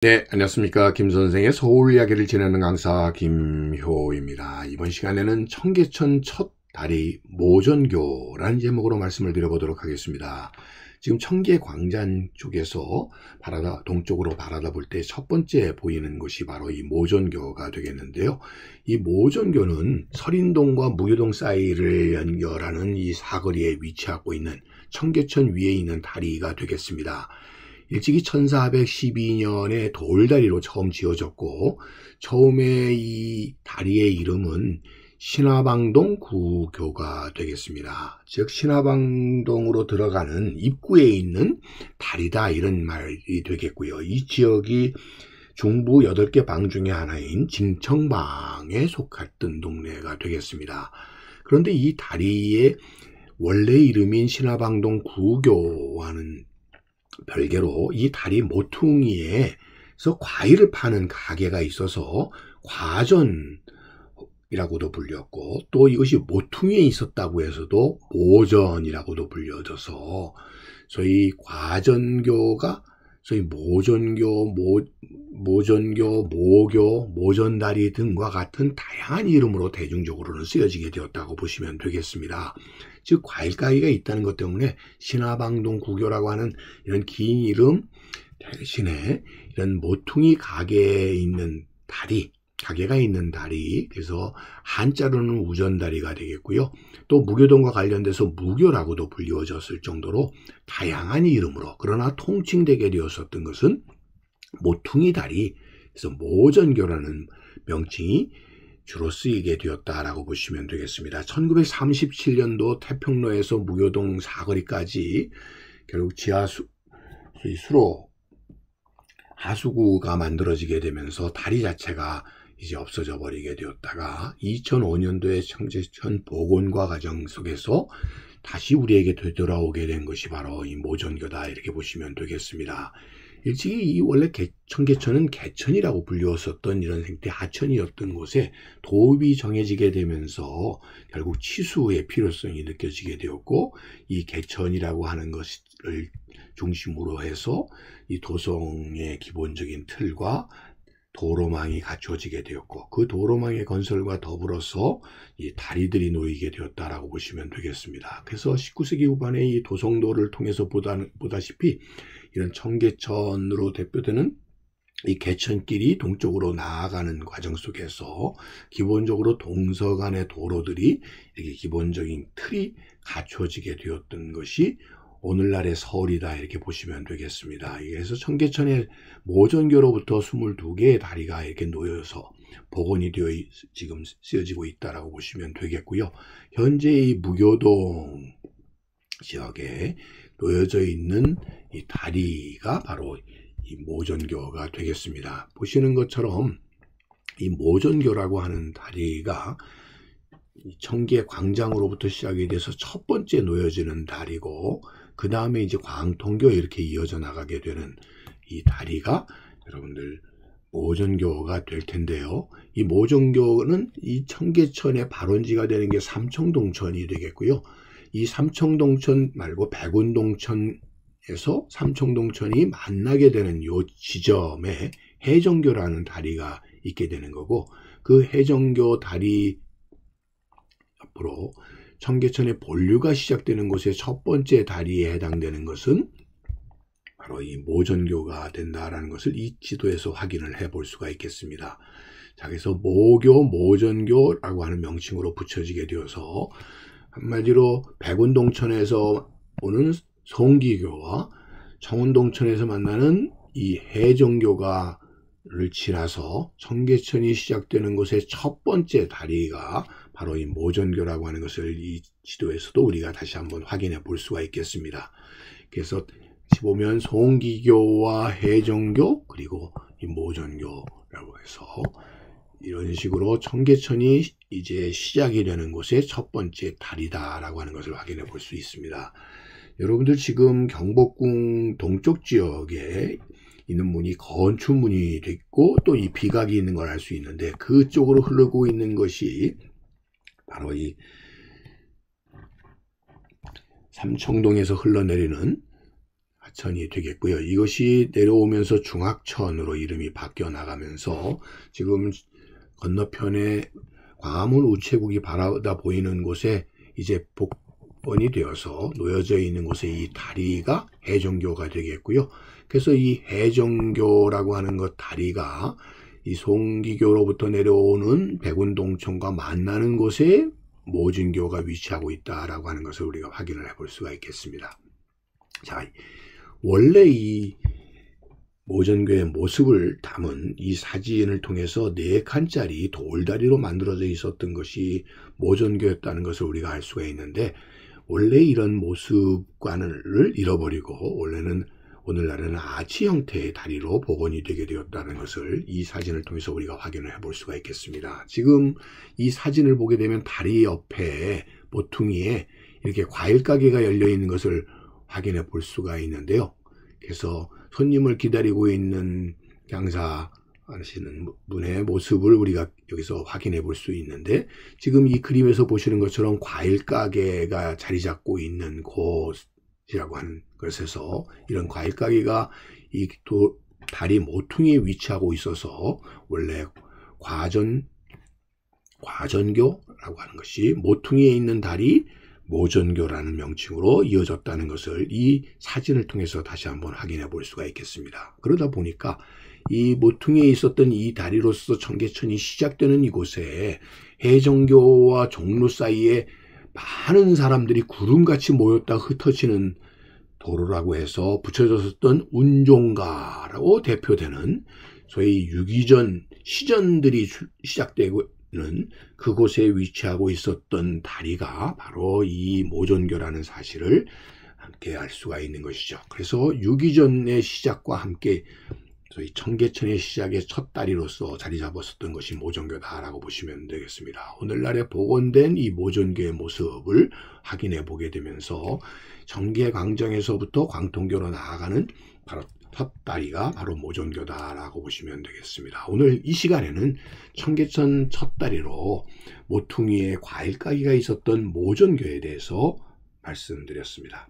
네, 안녕하십니까. 김선생의 서울 이야기를 지내는 강사 김효입니다. 이번 시간에는 청계천 첫 다리 모전교라는 제목으로 말씀을 드려보도록 하겠습니다. 지금 청계광장 쪽에서 동쪽으로 바라다 볼 때 첫 번째 보이는 곳이 바로 이 모전교가 되겠는데요. 이 모전교는 설인동과 무교동 사이를 연결하는 이 사거리에 위치하고 있는 청계천 위에 있는 다리가 되겠습니다. 일찍이 1412년에 돌다리로 처음 지어졌고, 처음에 이 다리의 이름은 신화방동 구교가 되겠습니다. 즉 신화방동으로 들어가는 입구에 있는 다리다, 이런 말이 되겠고요. 이 지역이 중부 8개 방 중에 하나인 징청방에 속했던 동네가 되겠습니다. 그런데 이 다리의 원래 이름인 신화방동 구교와는 별개로 이 다리 모퉁이에서 과일을 파는 가게가 있어서 과전이라고도 불렸고, 또 이것이 모퉁이에 있었다고 해서도 모전이라고도 불려져서 소위 과전교가 소위 모전교, 모교, 모전다리 등과 같은 다양한 이름으로 대중적으로는 쓰여지게 되었다고 보시면 되겠습니다. 즉 과일 가게가 있다는 것 때문에 신화방동 구교라고 하는 이런 긴 이름 대신에 이런 모퉁이 가게에 있는 다리, 가게가 있는 다리, 그래서 한자로는 우전다리가 되겠고요. 또 무교동과 관련돼서 무교라고도 불리워졌을 정도로 다양한 이름으로, 그러나 통칭되게 되었었던 것은 모퉁이 다리, 그래서 모전교라는 명칭이 주로 쓰이게 되었다라고 보시면 되겠습니다. 1937년도 태평로에서 무교동 사거리까지 결국 수로 하수구가 만들어지게 되면서 다리 자체가 이제 없어져 버리게 되었다가 2005년도에 청계천 복원과 과정 속에서 다시 우리에게 되돌아오게 된 것이 바로 이 모전교다, 이렇게 보시면 되겠습니다. 일찍이 원래 청계천은 개천이라고 불리웠었던 이런 생태 하천이었던 곳에 도읍이 정해지게 되면서 결국 치수의 필요성이 느껴지게 되었고, 이 개천이라고 하는 것을 중심으로 해서 이 도성의 기본적인 틀과 도로망이 갖춰지게 되었고, 그 도로망의 건설과 더불어서 이 다리들이 놓이게 되었다라고 보시면 되겠습니다. 그래서 19세기 후반에 이 도성도를 통해서 보다시피 이런 청계천으로 대표되는 이 개천길이 동쪽으로 나아가는 과정 속에서 기본적으로 동서간의 도로들이 이렇게 기본적인 틀이 갖춰지게 되었던 것이 오늘날의 서울이다, 이렇게 보시면 되겠습니다. 그래서 청계천의 모전교로부터 22개의 다리가 이렇게 놓여서 복원이 되어 지금 쓰여지고 있다라고 보시면 되겠고요. 현재 이 무교동 지역에 놓여져 있는 이 다리가 바로 이 모전교가 되겠습니다. 보시는 것처럼 이 모전교라고 하는 다리가 청계광장으로부터 시작이 돼서 첫 번째 놓여지는 다리고, 그 다음에 이제 광통교 이렇게 이어져 나가게 되는 이 다리가 여러분들 모전교가 될 텐데요. 이 모전교는 이 청계천의 발원지가 되는 게 삼청동천이 되겠고요. 이 삼청동천 말고 백운동천에서 삼청동천이 만나게 되는 요 지점에 해정교라는 다리가 있게 되는 거고, 그 해정교 다리 앞으로 청계천의 본류가 시작되는 곳의 첫 번째 다리에 해당되는 것은 바로 이 모전교가 된다라는 것을 이 지도에서 확인을 해 볼 수가 있겠습니다. 자, 그래서 모교, 모전교라고 하는 명칭으로 붙여지게 되어서 한마디로 백운동천에서 오는 송기교와 청운동천에서 만나는 이 해정교가를 지나서 청계천이 시작되는 곳의 첫 번째 다리가 바로 이 모전교라고 하는 것을 이 지도에서도 우리가 다시 한번 확인해 볼 수가 있겠습니다. 그래서 보면 송기교와 해정교 그리고 이 모전교라고 해서 이런 식으로 청계천이 이제 시작이 되는 곳의 첫 번째 다리다라고 하는 것을 확인해 볼 수 있습니다. 여러분들 지금 경복궁 동쪽 지역에 있는 문이 건축문이 있고 또 이 비각이 있는 걸 알 수 있는데, 그쪽으로 흐르고 있는 것이 바로 이 삼청동에서 흘러내리는 하천이 되겠고요. 이것이 내려오면서 중학천으로 이름이 바뀌어 나가면서 지금 건너편에 광화문 우체국이 바라다 보이는 곳에 이제 복원이 되어서 놓여져 있는 곳에 이 다리가 해정교가 되겠고요. 그래서 이 해정교라고 하는 것 다리가 이 송기교로부터 내려오는 백운동천과 만나는 곳에 모준교가 위치하고 있다라고 하는 것을 우리가 확인을 해볼 수가 있겠습니다. 자, 원래 이 모전교의 모습을 담은 이 사진을 통해서 4칸짜리 돌다리로 만들어져 있었던 것이 모전교였다는 것을 우리가 알 수가 있는데, 원래 이런 모습관을 잃어버리고 원래는 오늘날에는 아치 형태의 다리로 복원이 되게 되었다는 것을 이 사진을 통해서 우리가 확인을 해볼 수가 있겠습니다. 지금 이 사진을 보게 되면 다리 옆에 모퉁이에 이렇게 과일 가게가 열려 있는 것을 확인해 볼 수가 있는데요. 그래서 손님을 기다리고 있는 장사 하시는 분의 모습을 우리가 여기서 확인해 볼 수 있는데, 지금 이 그림에서 보시는 것처럼 과일 가게가 자리 잡고 있는 곳이라고 하는 것에서 이런 과일 가게가 이 다리 모퉁이에 위치하고 있어서 원래 과전교라고 하는 것이 모퉁이에 있는 다리 모전교라는 명칭으로 이어졌다는 것을 이 사진을 통해서 다시 한번 확인해 볼 수가 있겠습니다. 그러다 보니까 이 모퉁이에 있었던 이 다리로서 청계천이 시작되는 이곳에 해정교와 종로 사이에 많은 사람들이 구름같이 모였다 흩어지는 도로라고 해서 붙여졌었던 운종가라고 대표되는 소위 유기전 시전들이 시작되고 그곳에 위치하고 있었던 다리가 바로 이 모전교라는 사실을 함께 알 수가 있는 것이죠. 그래서 유기전의 시작과 함께 저희 청계천의 시작의 첫 다리로서 자리 잡았었던 것이 모전교다라고 보시면 되겠습니다. 오늘날에 복원된 이 모전교의 모습을 확인해 보게 되면서 청계광장에서부터 광통교로 나아가는 바로 첫 다리가 바로 모전교다라고 보시면 되겠습니다. 오늘 이 시간에는 청계천 첫 다리로 모퉁이에 과일 가게가 있었던 모전교에 대해서 말씀드렸습니다.